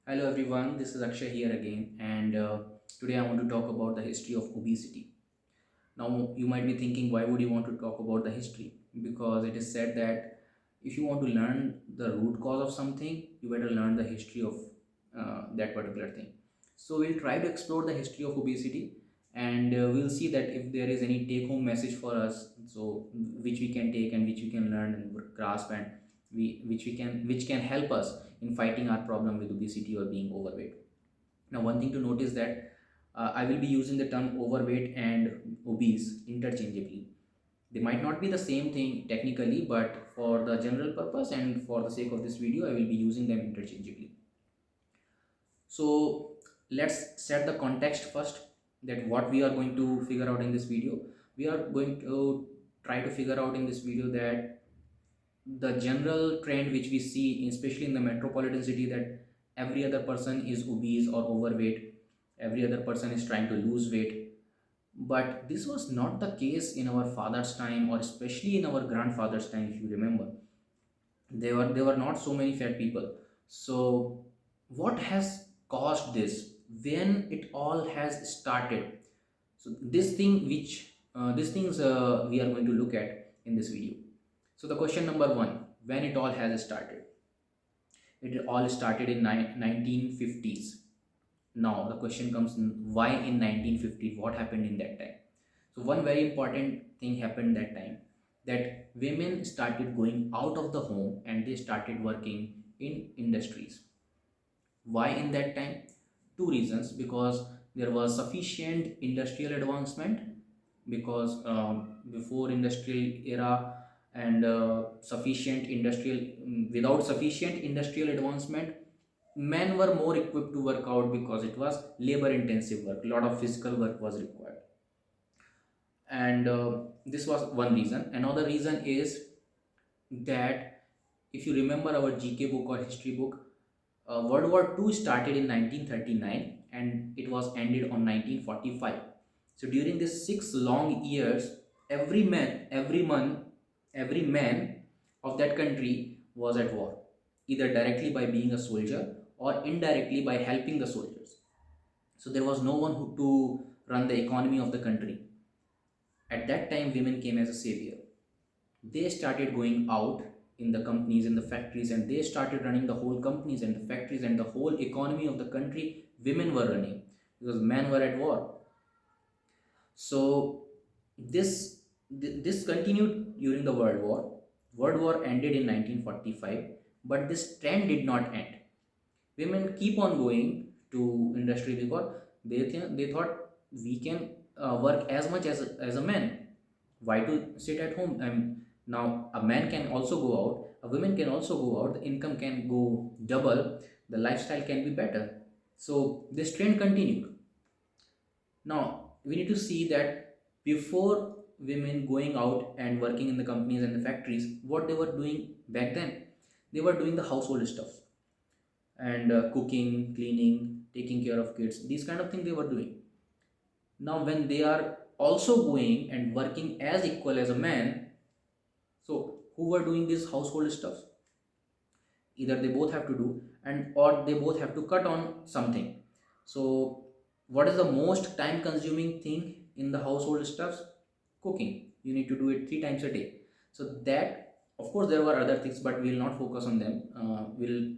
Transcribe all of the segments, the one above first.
Hello everyone, this is Akshay here again, and today I want to talk about the history of obesity. Now, you might be thinking, why would you want to talk about the history? Because it is said that if you want to learn the root cause of something, you better learn the history of that particular thing. So, we'll try to explore the history of obesity, and we'll see that if there is any take home message for us, so which we can take and which we can learn and grasp, and which can help us in fighting our problem with obesity or being overweight. Now, one thing to notice that I will be using the term overweight and obese interchangeably. They might not be the same thing technically, but for the general purpose and for the sake of this video, I will be using them interchangeably. So let's set the context first, that what we are going to figure out in this video. We are going to try to figure out in this video that the general trend which we see, especially in the metropolitan city, that every other person is obese or overweight, every other person is trying to lose weight. But this was not the case in our father's time, or especially in our grandfather's time. If you remember, there were not so many fat people. So what has caused this, when it all has started? So this thing which these things we are going to look at in this video. So the question number one, when it all has started? It all started in 1950s. Now the question comes, why in 1950? What happened in that time? So one very important thing happened that time, that women started going out of the home and they started working in industries. Why in that time? Two reasons: because there was sufficient industrial advancement, because before industrial era and sufficient industrial without sufficient industrial advancement, men were more equipped to work out, because it was labor intensive work, a lot of physical work was required. And this was one reason. Another reason is that, if you remember our GK book or history book, World War II started in 1939 and it was ended on 1945. So during these 6 long years, every man of that country was at war, either directly by being a soldier or indirectly by helping the soldiers. So there was no one who to run the economy of the country. At that time, women came as a savior. They started going out in the companies, in the factories, and they started running the whole companies and the factories, and the whole economy of the country women were running, because men were at war. So this continued during the world war. World war ended in 1945, but this trend did not end. Women keep on going to industry, because they thought, we can work as much as a man. Why to sit at home? Now a man can also go out, a woman can also go out, the income can go double, the lifestyle can be better. So this trend continued. Now we need to see that before women going out and working in the companies and the factories, what they were doing back then, they were doing the household stuff, and cooking, cleaning, taking care of kids, these kind of things they were doing. Now when they are also going and working as equal as a man, so who were doing this household stuff? Either they both have to do, and or they both have to cut on something. So what is the most time consuming thing in the household stuffs? Cooking. You need to do it 3 times a day. So that, of course, there were other things, but we will not focus on them. We'll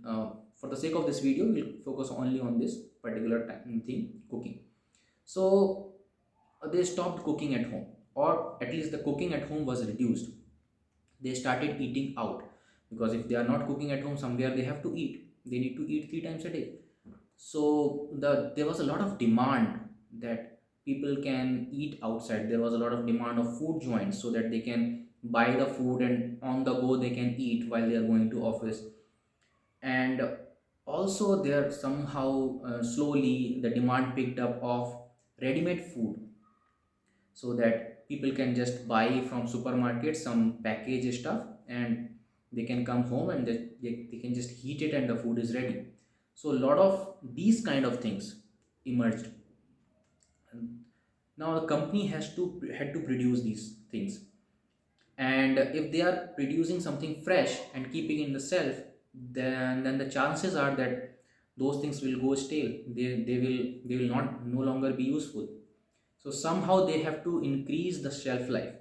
For the sake of this video, we'll focus only on this particular thing, cooking. So they stopped cooking at home, or at least the cooking at home was reduced. They started eating out, because if they are not cooking at home, somewhere they have to eat. They need to eat 3 times a day. So there was a lot of demand that people can eat outside. There was a lot of demand of food joints, so that they can buy the food and on the go they can eat while they are going to office. And also there somehow slowly the demand picked up of ready-made food, so that people can just buy from supermarket some packaged stuff, and they can come home and they can just heat it and the food is ready. So a lot of these kind of things emerged. And now the company had to produce these things, and if they are producing something fresh and keeping in the shelf, then the chances are that those things will go stale. They will not no longer be useful. So somehow they have to increase the shelf life.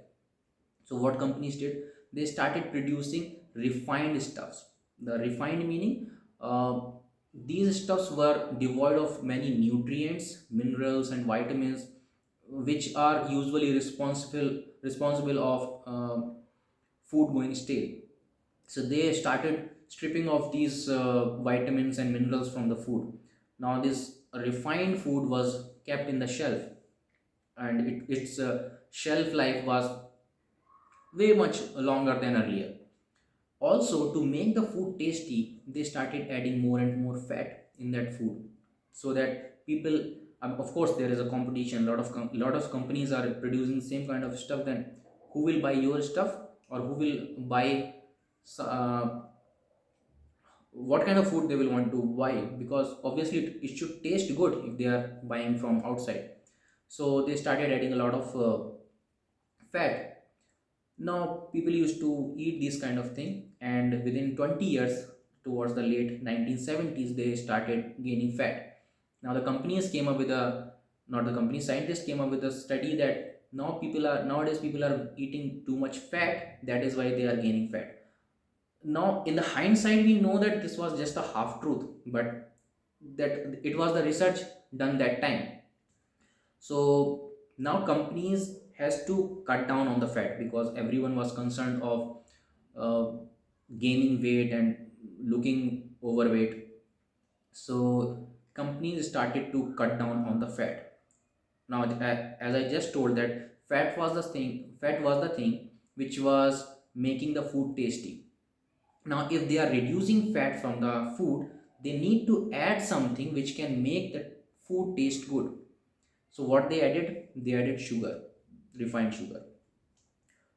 So what companies did, they started producing refined stuffs. The refined meaning, uh, these stuffs were devoid of many nutrients, minerals and vitamins, which are usually responsible of food going stale. So they started stripping off these vitamins and minerals from the food. Now this refined food was kept in the shelf, and its shelf life was way much longer than earlier. Also, to make the food tasty, they started adding more and more fat in that food, so that people, of course, there is a competition. Lot of companies are producing same kind of stuff. Then, who will buy your stuff, or who will buy uh, what kind of food they will want to buy? Because obviously, it should taste good if they are buying from outside. So they started adding a lot of fat. Now people used to eat this kind of thing, and within 20 years, towards the late 1970s, they started gaining fat. Now the companies came up with a not the company scientists came up with a study that nowadays people are eating too much fat. That is why they are gaining fat. Now in the hindsight, we know that this was just a half truth, but that it was the research done that time. So now companies has to cut down on the fat, because everyone was concerned of uh, gaining weight and looking overweight. So companies started to cut down on the fat. Now, as I just told, that fat was the thing which was making the food tasty. Now, if they are reducing fat from the food, they need to add something which can make the food taste good. So what they added? They added sugar, refined sugar.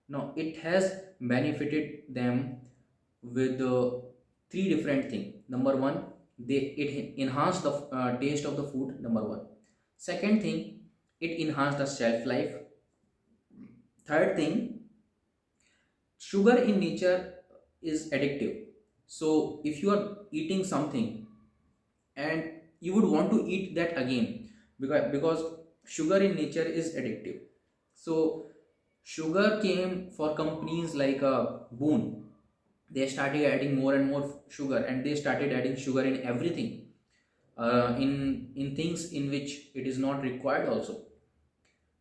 Now it has benefited them with three different things. Number one, it enhanced the taste of the food. Number one. Second thing, it enhanced the shelf life. Third thing, sugar in nature is addictive. So if you are eating something and you would want to eat that again, because sugar in nature is addictive. So sugar came for companies like a boon. They started adding more and more sugar, and they started adding sugar in everything, in things in which it is not required also.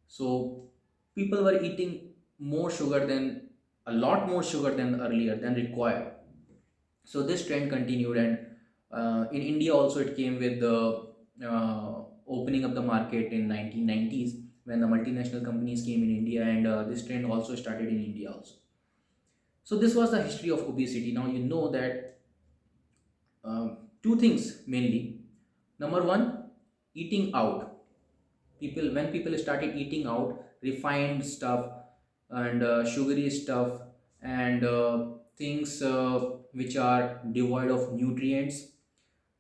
So people were eating more sugar than a lot more sugar than earlier than required. So this trend continued, and in India also it came with the opening of the market in 1990s, when the multinational companies came in India, and this trend also started in India also. So this was the history of obesity. Now you know that two things mainly. Number one, eating out. When people started eating out refined stuff and sugary stuff, and things which are devoid of nutrients,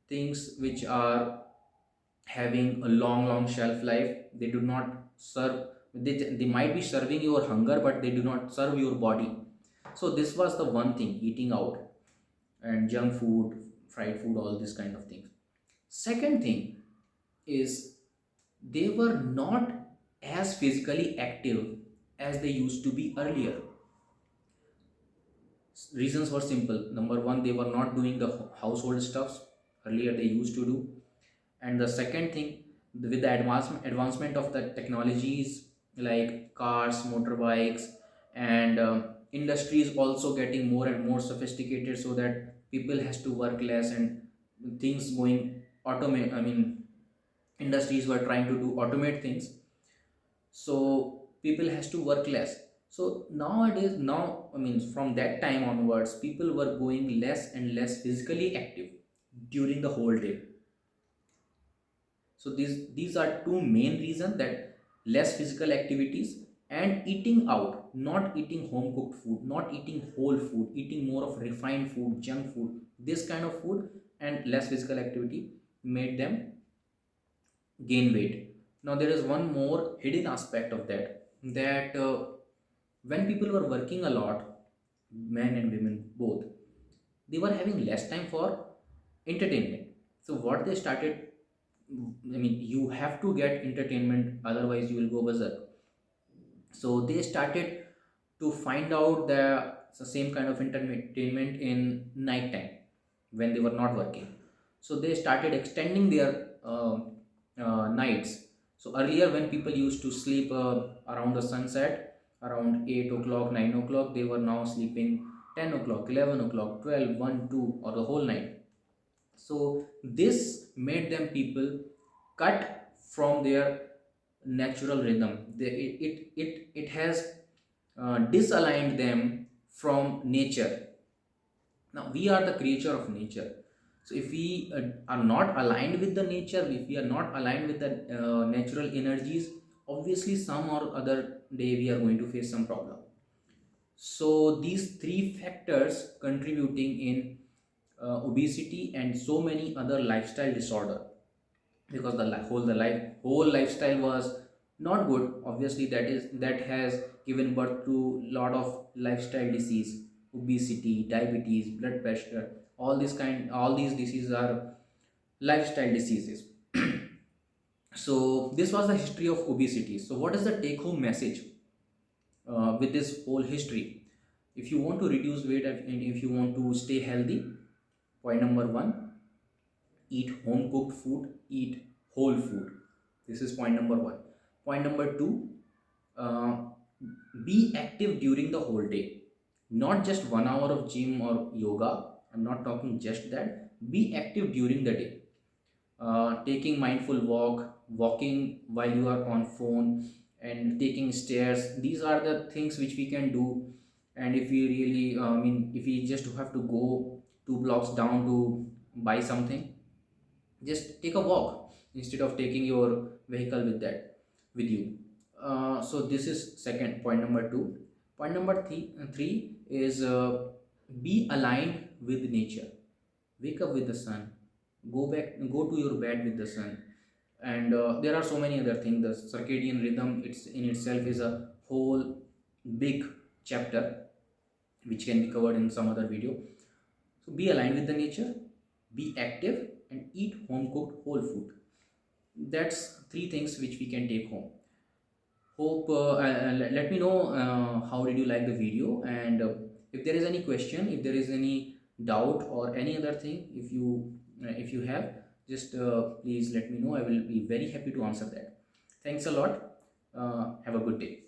things which are having a long shelf life, they do not serve. They might be serving your hunger, but they do not serve your body. So this was the one thing, eating out and junk food, fried food, all this kind of things. Second thing is, they were not as physically active as they used to be earlier. Reasons were simple. Number one, they were not doing the household stuffs earlier they used to do. And the second thing, with the advancement of the technologies like cars, motorbikes, and industries also getting more and more sophisticated, so that people has to work less, and things going automate. I mean, industries were trying to do automate things, so people has to work less. So nowadays, now I mean, from that time onwards, people were going less and less physically active during the whole day. So these are two main reasons, that less physical activities and eating out, not eating home cooked food, not eating whole food, eating more of refined food, junk food, this kind of food, and less physical activity made them gain weight. Now there is one more hidden aspect of that, that when people were working a lot, men and women both, they were having less time for entertainment. So what they started, I mean, you have to get entertainment, otherwise you will go berserk. So they started to find out the same kind of entertainment in night time when they were not working. So they started extending their nights. So earlier, when people used to sleep around the sunset, around 8 o'clock, 9 o'clock, they were now sleeping 10 o'clock, 11 o'clock, 12, 1, 2, or the whole night. So this made them people cut from their natural rhythm. It has disaligned them from nature. Now we are the creature of nature. So if we are not aligned with the nature, if we are not aligned with the natural energies, obviously some or other day we are going to face some problem. So these three factors contributing in obesity and so many other lifestyle disorder, because the whole lifestyle was not good. Obviously that has given birth to lot of lifestyle disease, obesity, diabetes, blood pressure, all these diseases are lifestyle diseases. So this was the history of obesity. So what is the take home message with this whole history? If you want to reduce weight and if you want to stay healthy, point number 1, eat home cooked food, eat whole food. This is point number 1. Point number 2, uh, be active during the whole day, not just 1 hour of gym or yoga. I'm not talking just that. Be active during the day, taking mindful walking while you are on phone, and taking stairs. These are the things which we can do. And if we really, I mean, if we just have to go 2 blocks down to buy something, just take a walk instead of taking your vehicle with you. So this is second, point number 2. Point number three is be aligned with nature. Wake up with the sun, go to your bed with the sun. And there are so many other things. The circadian rhythm, it's in itself is a whole big chapter which can be covered in some other video. So be aligned with the nature, be active, and eat home cooked whole food. That's three things which we can take home. Hope let me know how did you like the video, and if there is any question, if there is any doubt or any other thing, if you have, just please let me know. I will be very happy to answer that. Thanks a lot. Have a good day.